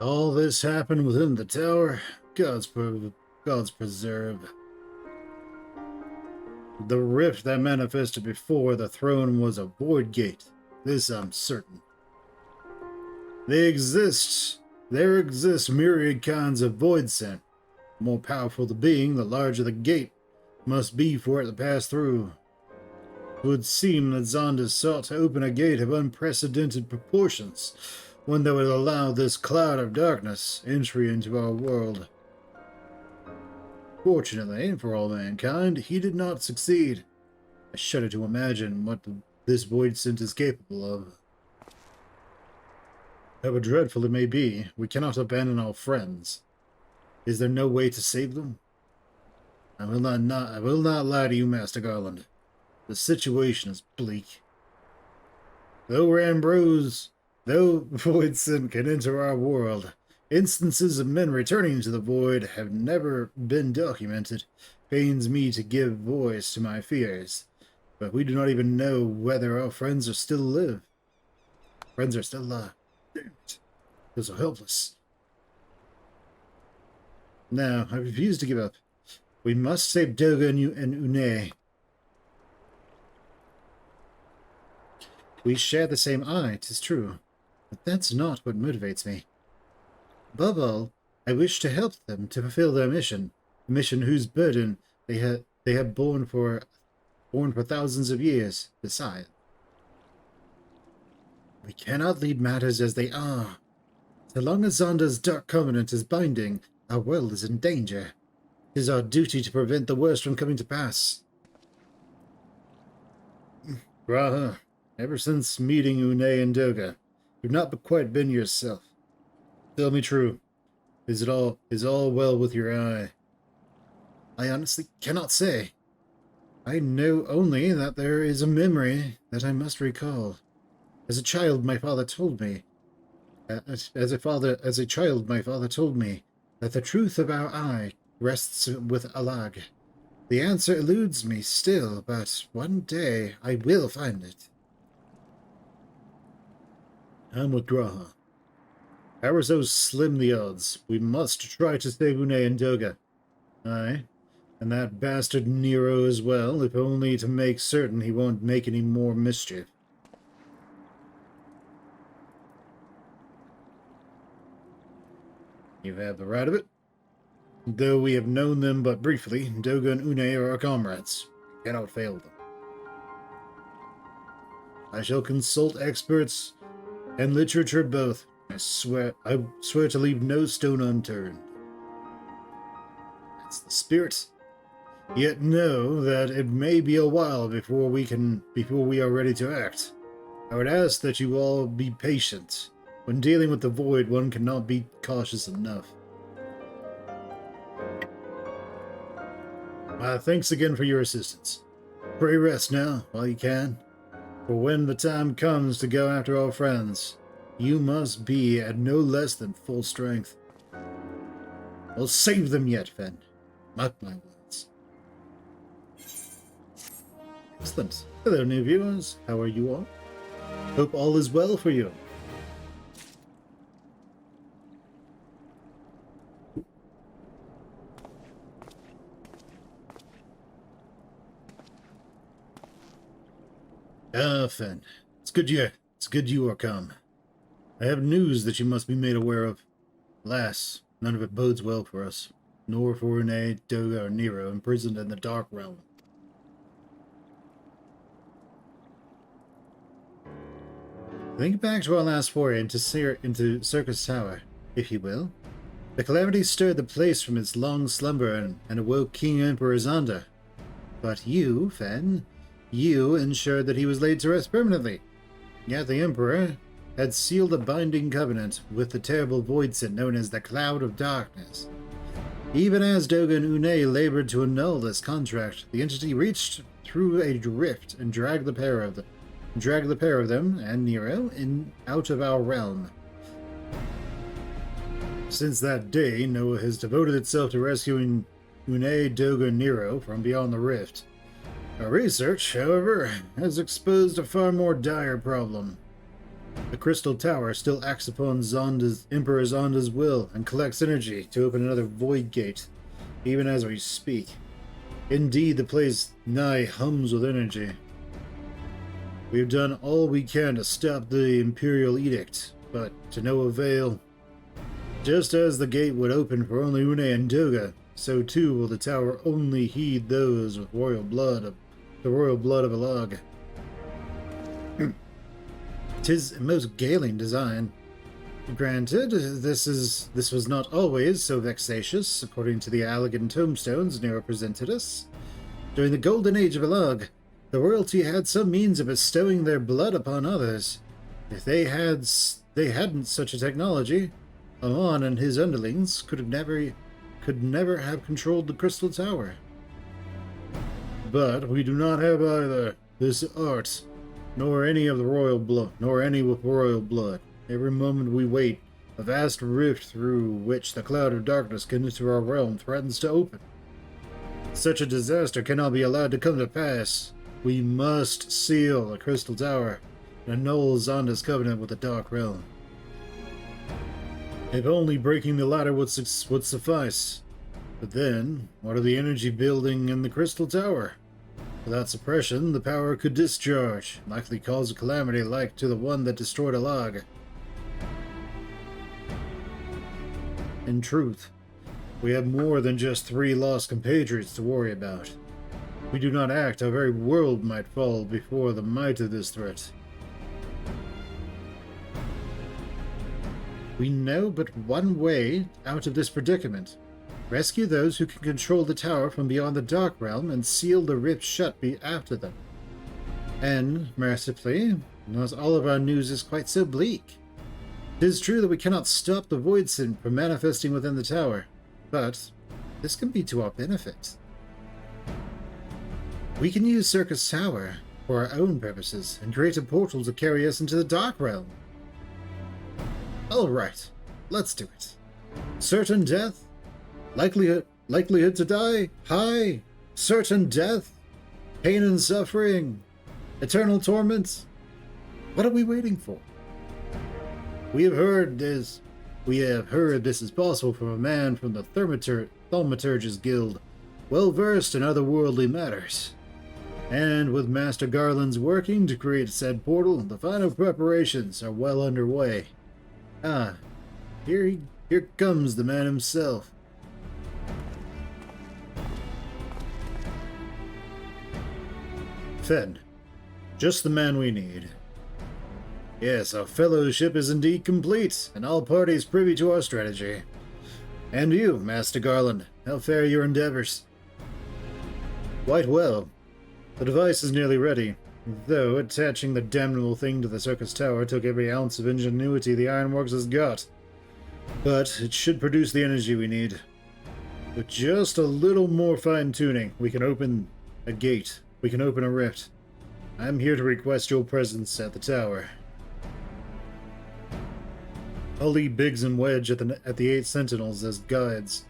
All this happened within the tower. God's preserve. The rift that manifested before the throne was a void gate. This I'm certain. They exist. There exist myriad kinds of void scent. The more powerful the being, the larger the gate must be for it to pass through. It would seem that Zonda sought to open a gate of unprecedented proportions, one that would allow this cloud of darkness entry into our world. Fortunately for all mankind, he did not succeed. I shudder to imagine what this void scent is capable of. However dreadful it may be, we cannot abandon our friends. Is there no way to save them? I will not lie to you, Master Garland. The situation is bleak. Though void scent can enter our world, instances of men returning to the void have never been documented. Pains me to give voice to my fears, but we do not even know whether our friends are still alive. Friends are still alive. Damn it. Feel so helpless. No, I refuse to give up. We must save Doga and Une. We share the same eye, 'tis true, but that's not what motivates me. Above all, I wish to help them to fulfill their mission, a mission whose burden they have borne for thousands of years. Besides, we cannot leave matters as they are. So long as Zonda's dark covenant is binding, our world is in danger. It is our duty to prevent the worst from coming to pass. Raha, ever since meeting Une and Doga, you've not quite been yourself. Tell me true. Is all well with your eye? I honestly cannot say. I know only that there is a memory that I must recall. As a child, my father told me. As a child, my father told me that the truth of our eye rests with Alag. The answer eludes me still, but one day I will find it. I'm with Graha. How are so slim the odds? We must try to save Une and Doga. Aye, and that bastard Nero as well, if only to make certain he won't make any more mischief. You have the right of it. Though we have known them but briefly, Doga and Une are our comrades. We cannot fail them. I shall consult experts and literature both. I swear to leave no stone unturned. That's the spirit. Yet know that it may be a while before we are ready to act. I would ask that you all be patient. When dealing with the void, one cannot be cautious enough. Thanks again for your assistance. Pray rest now, while you can. For when the time comes to go after our friends, you must be at no less than full strength. We'll save them yet, Fen. Mark my words. Excellent. Hello, new viewers. How are you all? Hope all is well for you. Fen. It's good you are come. I have news that you must be made aware of. Alas, none of it bodes well for us, nor for Rene, Doga, or Nero imprisoned in the Dark Realm. Think back to our last foray into Circus Tower, if you will. The calamity stirred the place from its long slumber and awoke King Emperor Zonda. But you, Fen, you ensured that he was laid to rest permanently. Yet the Emperor had sealed a binding covenant with the terrible void scent known as the Cloud of Darkness. Even as Doga and Une labored to annul this contract, the entity reached through a rift and dragged the pair of them and Nero out of our realm. Since that day, Noah has devoted itself to rescuing Une, Doga, and Nero from beyond the rift. Our research, however, has exposed a far more dire problem. The Crystal Tower still acts upon Emperor Zonda's will and collects energy to open another void gate, even as we speak. Indeed, the place nigh hums with energy. We've done all we can to stop the Imperial Edict, but to no avail. Just as the gate would open for only Une and Doga, so too will the tower only heed those with the royal blood of Alag. 'Tis a most galling design. Granted, this was not always so vexatious, according to the Allagan tombstones Nero presented us. During the golden age of Alag, the royalty had some means of bestowing their blood upon others. If they hadn't such a technology, Amon and his underlings could never have controlled the Crystal Tower. But we do not have either this art, nor any with royal blood. Every moment we wait, a vast rift through which the cloud of darkness can enter our realm threatens to open. Such a disaster cannot be allowed to come to pass. We must seal the Crystal Tower and annul Zonda's covenant with the Dark Realm. If only breaking the ladder would suffice. But then, what of the energy building in the Crystal Tower? Without suppression, the power could discharge, likely cause a calamity like to the one that destroyed Alag. In truth, we have more than just 3 lost compatriots to worry about. If we do not act, our very world might fall before the might of this threat. We know but one way out of this predicament. Rescue those who can control the tower from beyond the Dark Realm and seal the rift shut after them. And, mercifully, not all of our news is quite so bleak. It is true that we cannot stop the Void Sin from manifesting within the tower, but this can be to our benefit. We can use Circus Tower for our own purposes and create a portal to carry us into the Dark Realm. Alright, let's do it. Certain death? Likelihood to die? High? Certain death? Pain and suffering? Eternal torment? What are we waiting for? We have heard this is possible from a man from the Thaumaturge's Guild, well versed in otherworldly matters. And with Master Garland's working to create said portal, the final preparations are well underway. Ah, here comes the man himself. Fen, just the man we need. Yes, our fellowship is indeed complete, and all parties privy to our strategy. And you, Master Garland, how fare your endeavors? Quite well. The device is nearly ready, though attaching the damnable thing to the Circus Tower took every ounce of ingenuity the Ironworks has got. But it should produce the energy we need. With just a little more fine-tuning, we can open a gate. We can open a rift. I'm here to request your presence at the tower. I'll leave Biggs and Wedge at the 8 Sentinels as guides.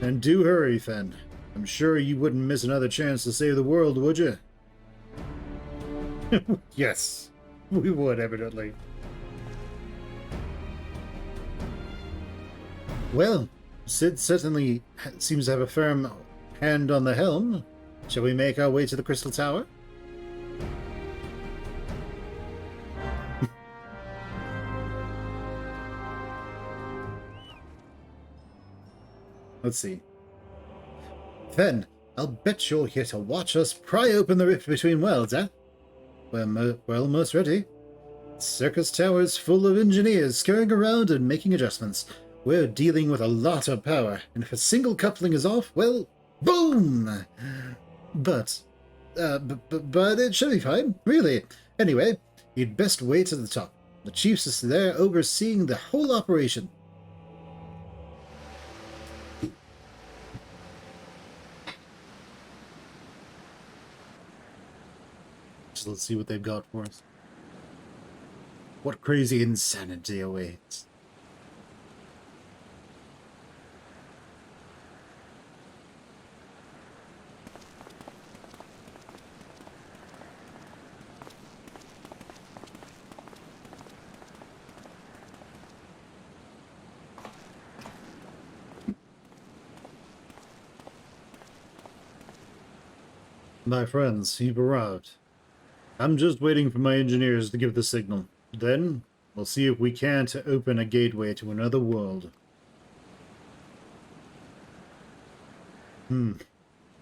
And do hurry, Fen. I'm sure you wouldn't miss another chance to save the world, would you? Yes, we would, evidently. Well, Sid certainly seems to have a firm hand on the helm. Shall we make our way to the Crystal Tower? Let's see. Fen, I'll bet you're here to watch us pry open the rift between worlds, eh? We're almost ready. Circus Tower's full of engineers scurrying around and making adjustments. We're dealing with a lot of power, and if a single coupling is off, well, boom! But it should be fine, really. Anyway, you'd best wait at the top. The chiefs is there overseeing the whole operation. So let's see what they've got for us. What crazy insanity awaits? My friends, you've arrived. I'm just waiting for my engineers to give the signal. Then, we'll see if we can't open a gateway to another world. Is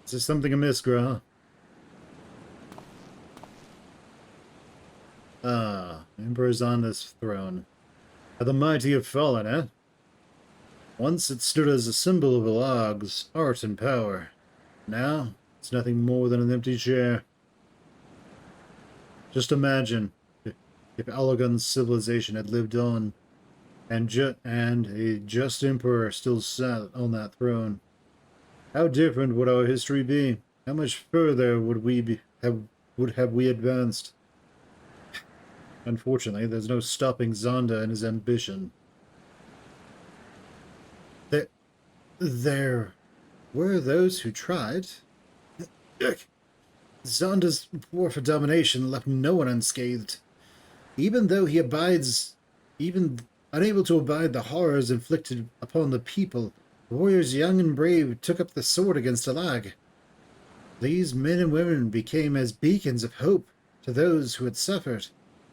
there something amiss, Graha? Ah, Emperor's on this throne. How the mighty have fallen, eh? Once it stood as a symbol of Alag's art and power. Now, it's nothing more than an empty chair. Just imagine if Alagon's civilization had lived on, and a just emperor still sat on that throne. How different would our history be? How much further would we advanced? Unfortunately, there's no stopping Zonda and his ambition. There were those who tried. Zonda's war for domination left no one unscathed. Even though he even unable to abide the horrors inflicted upon the people, warriors young and brave took up the sword against Alag. These men and women became as beacons of hope to those who had suffered,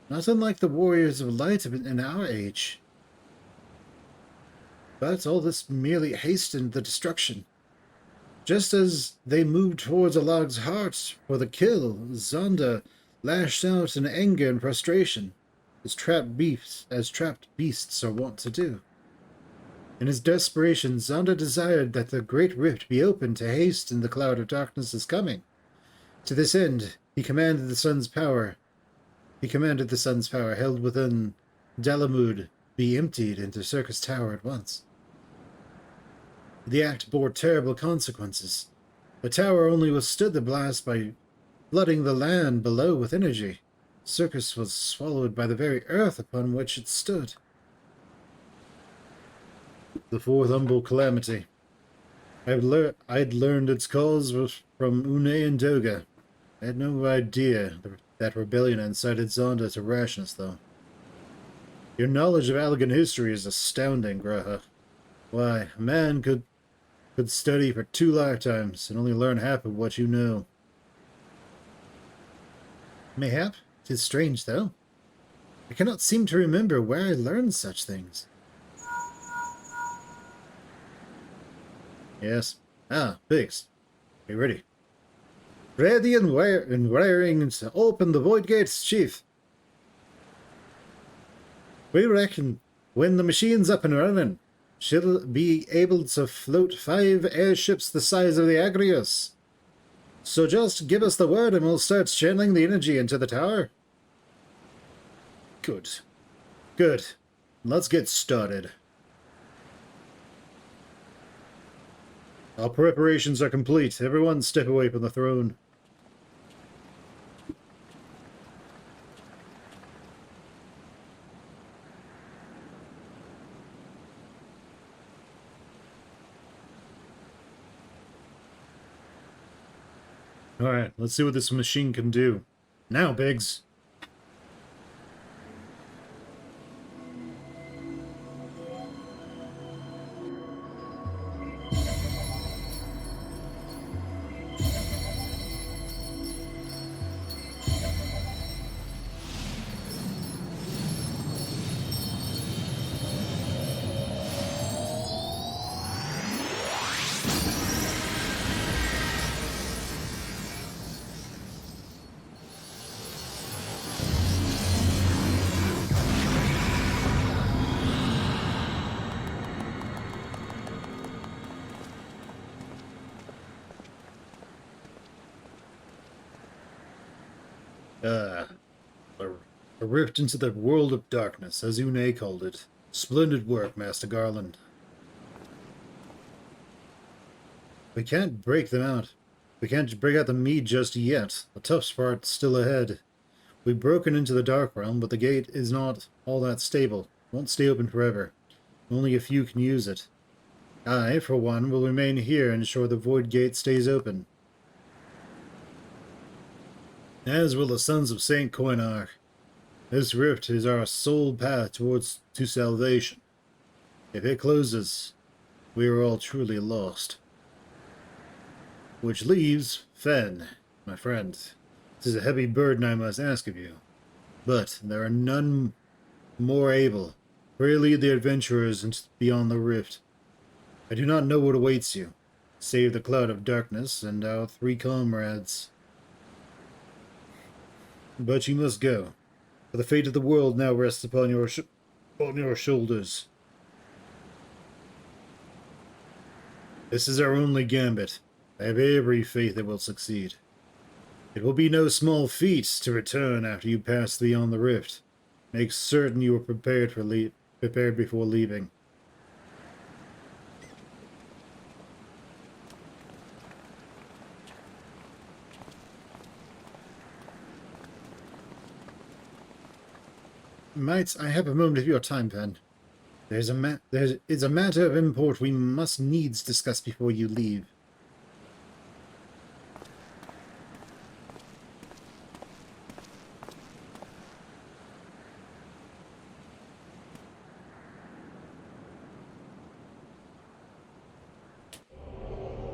not unlike the warriors of light in our age. But all this merely hastened the destruction. Just as they moved towards Alag's heart for the kill, Zonda lashed out in anger and frustration, as trapped beasts are wont to do. In his desperation, Zonda desired that the great rift be opened to hasten the cloud of darkness's coming. To this end, he commanded the sun's power held within Dalamud be emptied into Circus Tower at once. The act bore terrible consequences. The tower only withstood the blast by flooding the land below with energy. Circus was swallowed by the very earth upon which it stood. The fourth humble calamity. I'd learned its cause was from Une and Doga. I had no idea that rebellion incited Zonda to rashness, though. Your knowledge of Allagan history is astounding, Graha. Why, a man could study for 2 lifetimes and only learn half of what you know. Mayhap, 'tis strange, though. I cannot seem to remember where I learned such things. Yes. Ah, Biggs. Are you ready? Ready and wiring to open the void gates, Chief. We reckon when the machine's up and running, she'll be able to float 5 airships the size of the Agrius. So just give us the word and we'll start channeling the energy into the tower. Good. Good. Let's get started. Our preparations are complete. Everyone step away from the throne. Alright, let's see what this machine can do. Now, Biggs. A rift into the world of darkness, as Une called it. Splendid work, Master Garland. We can't break them out. We can't break out the mead just yet. The tough part's still ahead. We've broken into the Dark Realm, but the gate is not all that stable. It won't stay open forever. Only a few can use it. I, for one, will remain here and ensure the Void Gate stays open. As will the Sons of Saint Koinar. This rift is our sole path to salvation. If it closes, we are all truly lost. Which leaves Fen, my friend. This is a heavy burden I must ask of you. But there are none more able. Pray lead the adventurers into beyond the rift. I do not know what awaits you, save the cloud of darkness and our 3 comrades. But you must go, for the fate of the world now rests upon your shoulders. This is our only gambit. I have every faith it will succeed. It will be no small feat to return after you pass beyond the rift. Make certain you are prepared before leaving. Might I have a moment of your time, Pen? There is a matter of import we must needs discuss before you leave.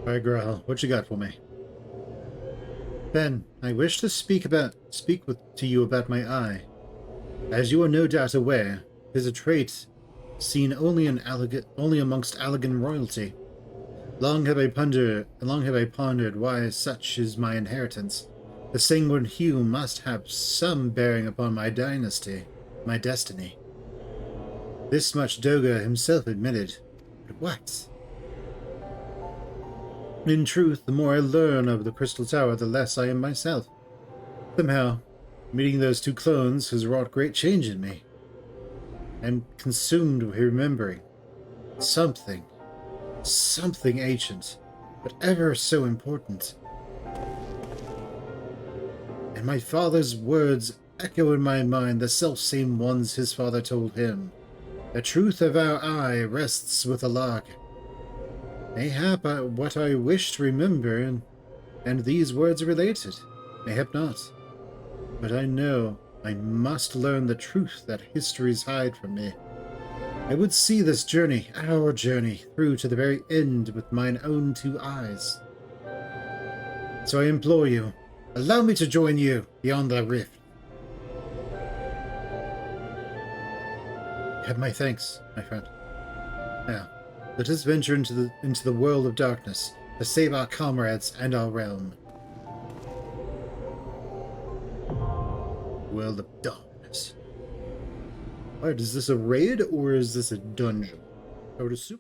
Alright, Grahal, what you got for me? Ben, I wish to speak to you about my eye. As you are no doubt aware, it is a trait seen only amongst Allegan royalty. Long have I pondered why such is my inheritance. The sanguine hue must have some bearing upon my dynasty, my destiny. This much Doga himself admitted. But what? In truth, the more I learn of the Crystal Tower, the less I am myself. Somehow, meeting those 2 clones has wrought great change in me. I am consumed with remembering something ancient, but ever so important. And my father's words echo in my mind the self-same ones his father told him. The truth of our eye rests with a log. Mayhap what I wish to remember, and these words are related. Mayhap not. But I know I must learn the truth that histories hide from me. I would see this journey, our journey, through to the very end with mine own 2 eyes. So I implore you, allow me to join you beyond the rift. Have my thanks, my friend. Now, let us venture into the world of darkness to save our comrades and our realm. World of darkness. Alright, is this a raid or is this a dungeon? I would assume.